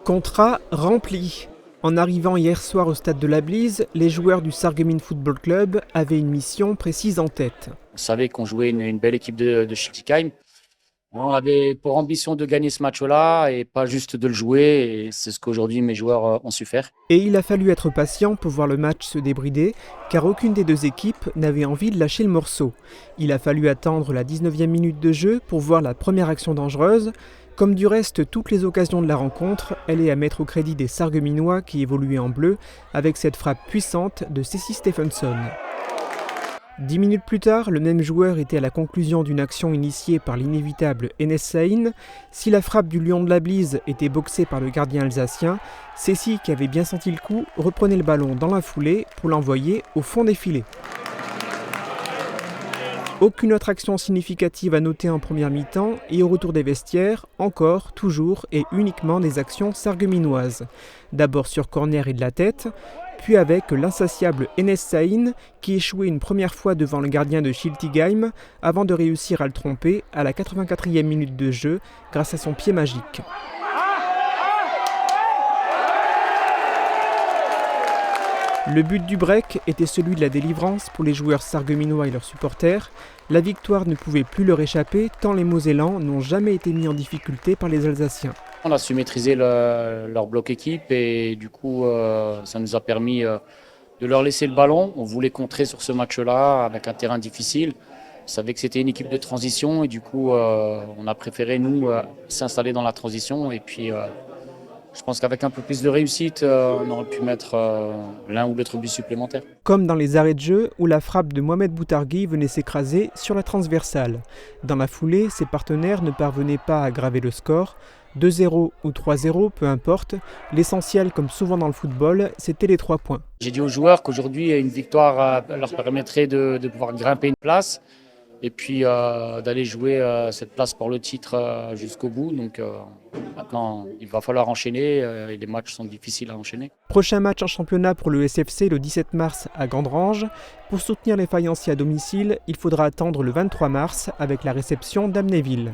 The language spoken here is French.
Contrat rempli. En arrivant hier soir au stade de la Blise, les joueurs du Sarreguemines Football Club avaient une mission précise en tête. On savait qu'on jouait une belle équipe de Schiltigheim. On avait pour ambition de gagner ce match-là et pas juste de le jouer. Et c'est ce qu'aujourd'hui mes joueurs ont su faire. Et il a fallu être patient pour voir le match se débrider, car aucune des deux équipes n'avait envie de lâcher le morceau. Il a fallu attendre la 19e minute de jeu pour voir la première action dangereuse. Comme du reste toutes les occasions de la rencontre, elle est à mettre au crédit des Sarregueminois qui évoluaient en bleu avec cette frappe puissante de Ceci Stephenson. 10 minutes plus tard, le même joueur était à la conclusion d'une action initiée par l'inévitable Enes Sahin. Si la frappe du Lion de la Blise était boxée par le gardien alsacien, Ceci, qui avait bien senti le coup, reprenait le ballon dans la foulée pour l'envoyer au fond des filets. Aucune autre action significative à noter en première mi-temps et au retour des vestiaires, encore, toujours et uniquement des actions sarregueminoises. D'abord sur corner et de la tête, puis avec l'insatiable Enes Sahin qui échouait une première fois devant le gardien de Schiltigheim avant de réussir à le tromper à la 84e minute de jeu grâce à son pied magique. Le but du break était celui de la délivrance pour les joueurs sarregueminois et leurs supporters. La victoire ne pouvait plus leur échapper tant les Mosellans n'ont jamais été mis en difficulté par les Alsaciens. On a su maîtriser leur bloc équipe et du coup ça nous a permis de leur laisser le ballon. On voulait contrer sur ce match-là avec un terrain difficile. On savait que c'était une équipe de transition et du coup on a préféré nous s'installer dans la transition et puis je pense qu'avec un peu plus de réussite, on aurait pu mettre l'un ou l'autre but supplémentaire. Comme dans les arrêts de jeu où la frappe de Mohamed Boutargui venait s'écraser sur la transversale. Dans la foulée, ses partenaires ne parvenaient pas à aggraver le score. 2-0 ou 3-0, peu importe. L'essentiel, comme souvent dans le football, c'était les 3 points. J'ai dit aux joueurs qu'aujourd'hui, une victoire leur permettrait de pouvoir grimper une place et puis d'aller jouer cette place pour le titre jusqu'au bout. Donc maintenant, il va falloir enchaîner et les matchs sont difficiles à enchaîner. Prochain match en championnat pour le SFC le 17 mars à Gandrange. Pour soutenir les Fayenciers à domicile, il faudra attendre le 23 mars avec la réception d'Amnéville.